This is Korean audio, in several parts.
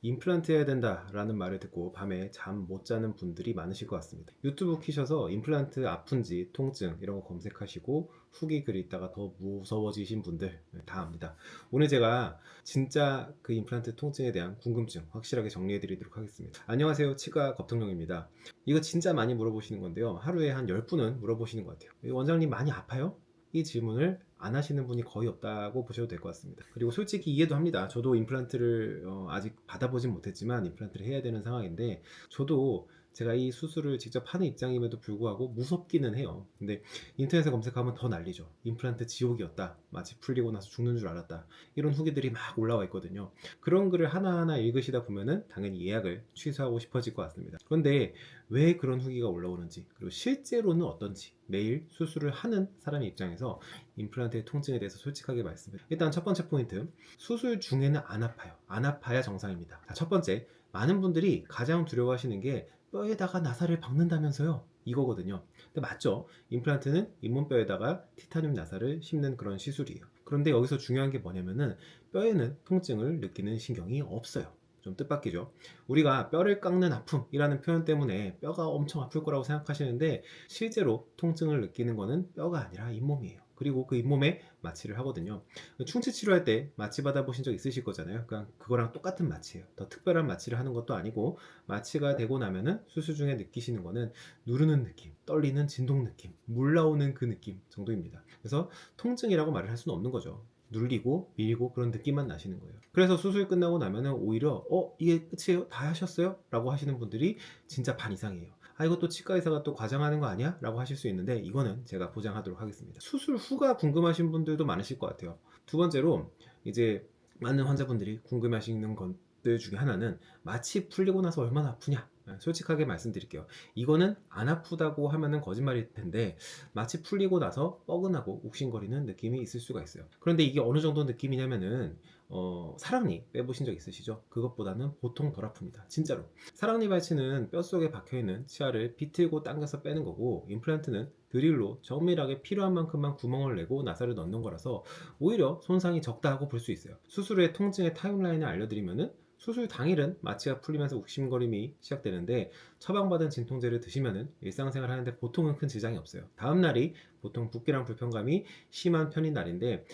임플란트 해야 된다라는 말을 듣고 밤에 잠 못 자는 분들이 많으실 것 같습니다. 유튜브 키셔서 임플란트 아픈지 통증 이런 거 검색하시고 후기 글 있다가 더 무서워지신 분들 다 압니다. 오늘 제가 진짜 그 임플란트 통증에 대한 궁금증 확실하게 정리해 드리도록 하겠습니다. 안녕하세요, 치과 겁통령입니다. 이거 진짜 많이 물어보시는 건데요, 하루에 한 10분은 물어보시는 것 같아요. 원장님 많이 아파요? 이 질문을 안 하시는 분이 거의 없다고 보셔도 될 것 같습니다. 그리고 솔직히 이해도 합니다. 저도 임플란트를 아직 받아보진 못했지만 임플란트를 해야 되는 상황인데, 저도 제가 이 수술을 직접 하는 입장임에도 불구하고 무섭기는 해요. 근데 인터넷에 검색하면 더 난리죠. 임플란트 지옥이었다, 마치 풀리고 나서 죽는 줄 알았다, 이런 후기들이 막 올라와 있거든요. 그런 글을 하나하나 읽으시다 보면은 당연히 예약을 취소하고 싶어질 것 같습니다. 그런데 왜 그런 후기가 올라오는지, 그리고 실제로는 어떤지, 매일 수술을 하는 사람의 입장에서 임플란트의 통증에 대해서 솔직하게 말씀드립니다. 일단 첫 번째 포인트, 수술 중에는 안 아파요. 안 아파야 정상입니다. 자, 첫 번째, 많은 분들이 가장 두려워하시는 게 뼈에다가 나사를 박는다면서요, 이거거든요. 근데 맞죠? 임플란트는 잇몸뼈에다가 티타늄 나사를 심는 그런 시술이에요. 그런데 여기서 중요한 게 뭐냐면은, 뼈에는 통증을 느끼는 신경이 없어요. 좀 뜻밖이죠. 우리가 뼈를 깎는 아픔이라는 표현 때문에 뼈가 엄청 아플 거라고 생각하시는데, 실제로 통증을 느끼는 거는 뼈가 아니라 잇몸이에요. 그리고 그 잇몸에 마취를 하거든요. 충치 치료할 때 마취 받아보신 적 있으실 거잖아요. 그러니까 그거랑 똑같은 마취예요. 더 특별한 마취를 하는 것도 아니고, 마취가 되고 나면은 수술 중에 느끼시는 거는 누르는 느낌, 떨리는 진동 느낌, 물 나오는 그 느낌 정도입니다. 그래서 통증이라고 말을 할 수는 없는 거죠. 눌리고 밀고 그런 느낌만 나시는 거예요. 그래서 수술 끝나고 나면은 오히려 이게 끝이에요? 다 하셨어요? 라고 하시는 분들이 진짜 반 이상이에요. 아, 이것도 치과 의사가 또 과장하는 거 아니야? 라고 하실 수 있는데, 이거는 제가 보장하도록 하겠습니다. 수술 후가 궁금하신 분들도 많으실 것 같아요. 두 번째로, 이제 많은 환자분들이 궁금해하시는 것들 중에 하나는, 마취 풀리고 나서 얼마나 아프냐? 솔직하게 말씀드릴게요. 이거는 안 아프다고 하면은 거짓말일 텐데, 마취 풀리고 나서 뻐근하고 욱신거리는 느낌이 있을 수가 있어요. 그런데 이게 어느 정도 느낌이냐면은, 사랑니 빼보신 적 있으시죠? 그것보다는 보통 덜 아픕니다. 진짜로. 사랑니 발치는 뼛속에 박혀있는 치아를 비틀고 당겨서 빼는 거고, 임플란트는 드릴로 정밀하게 필요한 만큼만 구멍을 내고 나사를 넣는 거라서 오히려 손상이 적다고 볼 수 있어요. 수술 후의 통증의 타임라인을 알려드리면은, 수술 당일은 마취가 풀리면서 욱심거림이 시작되는데, 처방받은 진통제를 드시면은 일상생활 하는데 보통은 큰 지장이 없어요. 다음날이 보통 붓기랑 불편감이 심한 편인 날인데,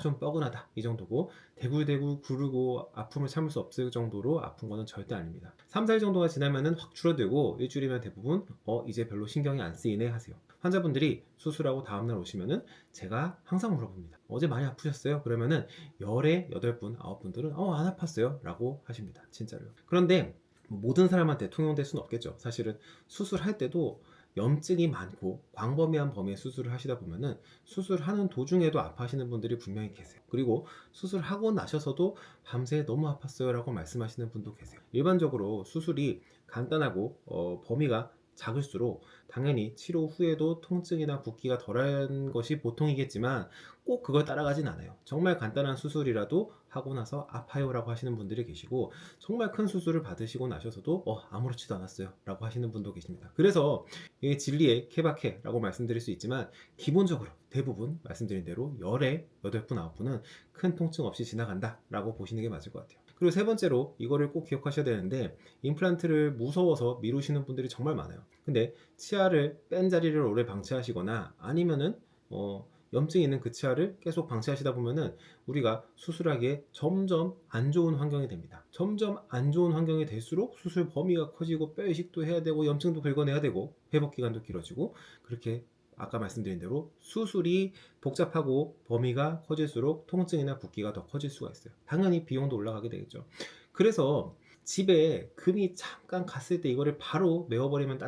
좀 뻐근하다 이 정도고, 대굴대굴 구르고 아픔을 참을 수 없을 정도로 아픈 거는 절대 아닙니다. 3, 4일 정도가 지나면은 확 줄어들고, 일주일이면 대부분 이제 별로 신경이 안 쓰이네 하세요. 환자분들이 수술하고 다음날 오시면은 제가 항상 물어봅니다. 어제 많이 아프셨어요? 그러면은 열에 8분, 9분들은 안 아팠어요 라고 하십니다. 진짜로요. 그런데 모든 사람한테 통용될 수는 없겠죠. 사실은 수술할 때도 염증이 많고 광범위한 범위의 수술을 하시다 보면은 수술하는 도중에도 아파하시는 분들이 분명히 계세요. 그리고 수술하고 나셔서도 밤새 너무 아팠어요 라고 말씀하시는 분도 계세요. 일반적으로 수술이 간단하고 범위가 작을수록 당연히 치료 후에도 통증이나 붓기가 덜한 것이 보통이겠지만, 꼭 그걸 따라가진 않아요. 정말 간단한 수술이라도 하고 나서 아파요 라고 하시는 분들이 계시고, 정말 큰 수술을 받으시고 나셔서도 아무렇지도 않았어요 라고 하시는 분도 계십니다. 그래서 이게 진리의 케바케 라고 말씀드릴 수 있지만, 기본적으로 대부분 말씀드린 대로 열에 8분, 9분은 큰 통증 없이 지나간다 라고 보시는 게 맞을 것 같아요. 그리고 세 번째로 이거를 꼭 기억하셔야 되는데, 임플란트를 무서워서 미루시는 분들이 정말 많아요. 근데 치아를 뺀 자리를 오래 방치하시거나, 아니면은 염증이 있는 그 치아를 계속 방치하시다 보면은 우리가 수술하기에 점점 안 좋은 환경이 됩니다. 점점 안 좋은 환경이 될수록 수술 범위가 커지고, 뼈 이식도 해야 되고, 염증도 긁어내야 되고, 회복 기간도 길어지고, 그렇게 아까 말씀드린 대로 수술이 복잡하고 범위가 커질수록 통증이나 붓기가 더 커질 수가 있어요. 당연히 비용도 올라가게 되겠죠. 그래서 집에 금이 잠깐 갔을 때 이거를 바로 메워버리면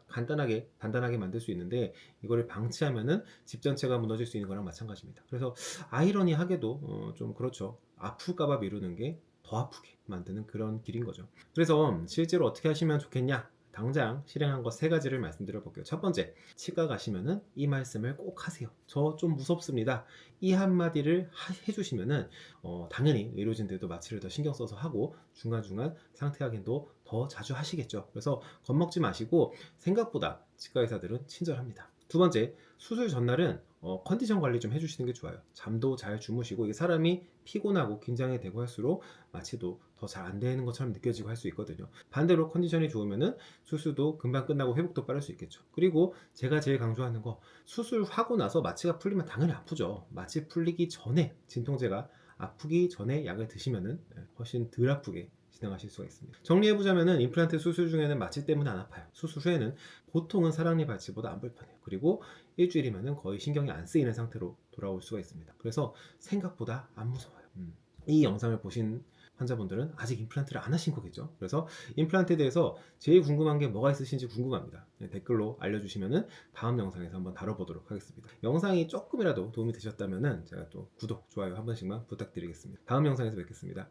간단하게 단단하게 만들 수 있는데, 이거를 방치하면은 집 전체가 무너질 수 있는 거랑 마찬가지입니다. 그래서 아이러니하게도 좀 그렇죠. 아플까봐 미루는 게 더 아프게 만드는 그런 길인 거죠. 그래서 실제로 어떻게 하시면 좋겠냐? 당장 실행한 것 3가지를 말씀드려 볼게요. 첫 번째, 치과 가시면은 이 말씀을 꼭 하세요. 저 좀 무섭습니다. 이 한마디를 해주시면은 당연히 의료진들도 마취를 더 신경 써서 하고, 중간중간 상태 확인도 더 자주 하시겠죠. 그래서 겁먹지 마시고, 생각보다 치과 의사들은 친절합니다. 두 번째, 수술 전날은 컨디션 관리 좀 해주시는 게 좋아요. 잠도 잘 주무시고, 이게 사람이 피곤하고 긴장이 되고 할수록 마취도 더 잘 안 되는 것처럼 느껴지고 할 수 있거든요. 반대로 컨디션이 좋으면은 수술도 금방 끝나고 회복도 빠를 수 있겠죠. 그리고 제가 제일 강조하는 거, 수술하고 나서 마취가 풀리면 당연히 아프죠. 마취 풀리기 전에, 진통제가 아프기 전에 약을 드시면은 훨씬 덜 아프게 진행하실 수가 있습니다. 정리해보자면은 임플란트 수술 중에는 마취 때문에 안 아파요. 수술 후에는 보통은 사랑니 발치보다 안 불편해요. 그리고 일주일이면은 거의 신경이 안 쓰이는 상태로 돌아올 수가 있습니다. 그래서 생각보다 안 무서워요. 이 영상을 보신 환자분들은 아직 임플란트를 안 하신 거겠죠. 그래서 임플란트에 대해서 제일 궁금한 게 뭐가 있으신지 궁금합니다. 댓글로 알려주시면은 다음 영상에서 한번 다뤄보도록 하겠습니다. 영상이 조금이라도 도움이 되셨다면은 제가 또 구독, 좋아요 한 번씩만 부탁드리겠습니다. 다음 영상에서 뵙겠습니다.